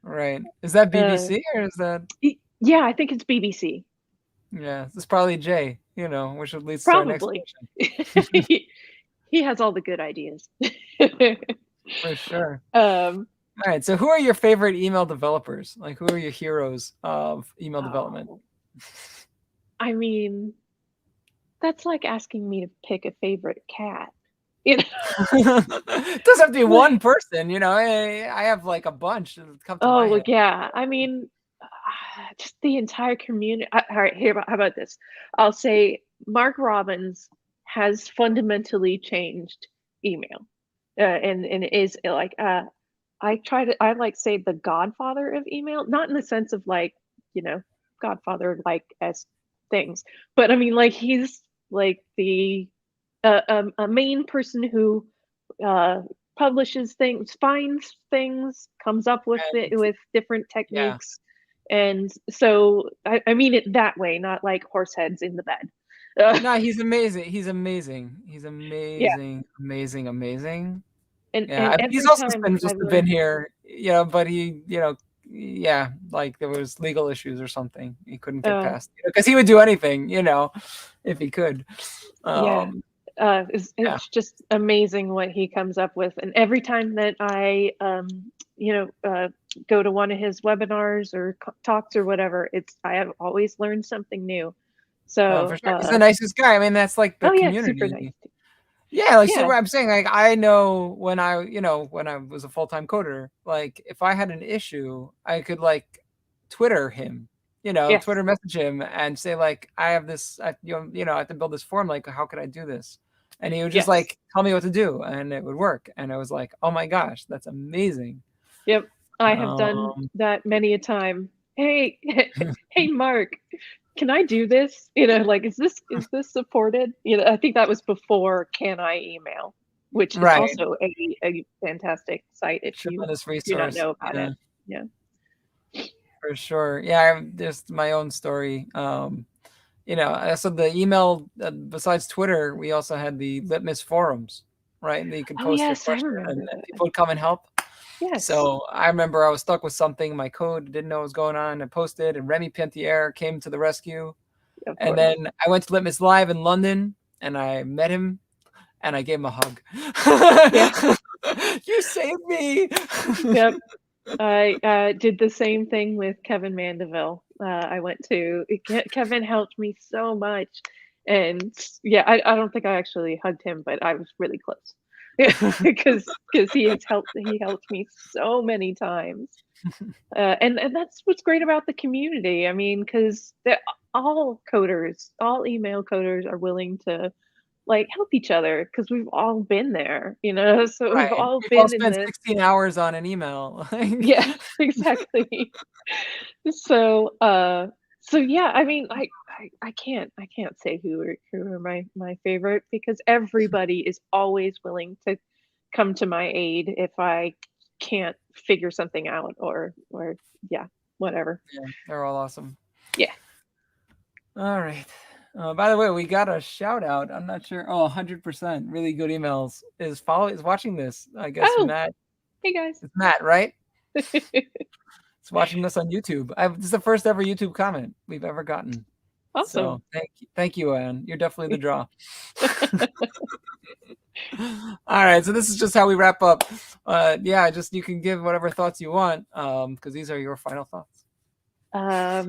Right. Is that Uh, BBC or is that? yeah, I think it's BBC. Yeah, it's probably Jay. Which leads to our next Probably. question. He has all the good ideas. For sure. Um, All right. So, who are your favorite email developers? Like, who are your heroes of email development? oh, I mean, that's like asking me to pick a favorite cat. You know, It doesn't have to be like, one person. I have like a bunch that come to oh, my well, head. yeah. I mean, just the entire community. All right, here, how about this? I'll say Mark Robbins has fundamentally changed email, and is like I like say the godfather of email, not in the sense of like godfather like as things, but I mean like he's like the a main person who uh, publishes things, finds things, comes up with it And with different yeah, techniques, and so I mean it that way, not like horse heads in the bed. no, he's amazing. He's amazing. He's Yeah, amazing, amazing, amazing. and Yeah, I think he's every also time been I just been learn. here. But yeah, like there was legal issues or something. He couldn't get Oh, past. Because he would do anything, if he could. yeah. Um, yeah. It's just amazing what he comes up with. And every time that I, go to one of his webinars or talks or whatever, I have always learned something new. Oh, for So, sure. He's the nicest guy. I mean, that's like the oh yeah, super community. nice. Yeah, like so Yeah, what I'm saying, like I know when I was a full-time coder, like if I had an issue, I could like Twitter him, yes, Twitter message him and say like I have this, I have to build this form. Like how could I do this? And he would just yes, like tell me what to do, and it would work. And I was like, oh my gosh, that's amazing. yep. I have done Um, that many a time. Hey, hey, Mark, can I do this? Like, is this supported? I think that was before Can I Email, which is right, also a fantastic site if you tremendous do not resource. know about Yeah, it. Yeah. for sure. Yeah, I have just my own story. So the email, besides Twitter, we also had the Litmus forums, right? And you could Oh post your yes, I question and remember that. people would come and help. Yes. So I remember I was stuck with something, my code didn't know what was going on. I posted, and Remy Pintier came to the rescue. Of And course. then I went to Litmus Live in London, and I met him, and I gave him a hug. Yeah. You saved me. Yep. I did the same thing with Kevin Mandeville. I went to Kevin helped me so much, and yeah, I don't think I actually hugged him, but I was really close. Because he helped me so many times, and that's what's great about the community. I mean, because all email coders are willing to like help each other because we've all been there, so we've Right. all We've all been in spent this. 16 hours on an email. Yeah, exactly. So, yeah, I mean, I can't say who are my favorite because everybody is always willing to come to my aid if I can't figure something out or yeah, whatever. Yeah, they're all awesome. Yeah. All right. By the way, we got a shout out. I'm not sure. Oh, 100%. Really good emails. Is watching this. I guess Oh, Matt. hey guys. It's Matt, right? It's watching this on YouTube. This is the first ever YouTube comment we've ever gotten. Awesome. So thank you, Anne. You're definitely the draw. All right. So this is just how we wrap up. Yeah, just you can give whatever thoughts you want. Because these are your final thoughts. How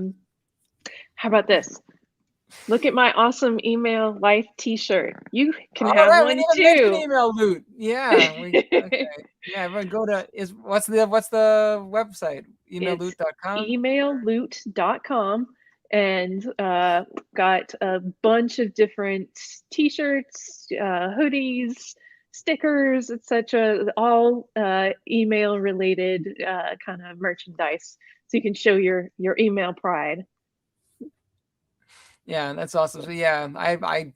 about this? Look at my awesome email life T-shirt. You can All have right, we one didn't even mention too. email loot. Yeah, okay. Yeah, everyone go to what's the website? It's Emailloot.com. emailloot.com, and got a bunch of different t-shirts, hoodies, stickers, etc., all email related kind of merchandise, so you can show your email pride. Yeah, that's awesome. So yeah, I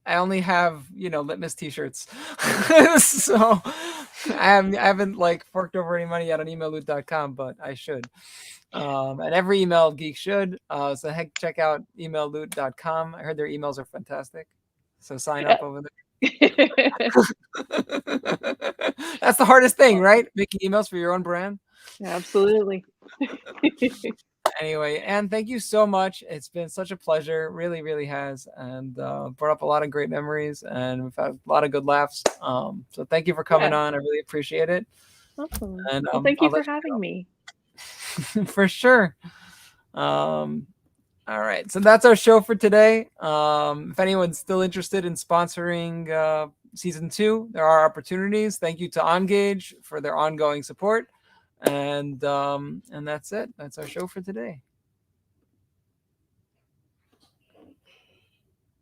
only have, litmus t-shirts. So I haven't like forked over any money yet on emailloot.com, but I should. And every email geek should. So heck, check out emailloot.com. I heard their emails are fantastic. So sign up over there. That's the hardest thing, right? Making emails for your own brand. Absolutely. Anyway, and thank you so much. It's been such a pleasure. Really, really has. And brought up a lot of great memories, and we've had a lot of good laughs. So thank you for coming on. I really appreciate it. Awesome. And Well, thank you for having me. For sure. All right. So that's our show for today. If anyone's still interested in sponsoring season 2, there are opportunities. Thank you to Ongage for their ongoing support. And that's it. That's our show for today.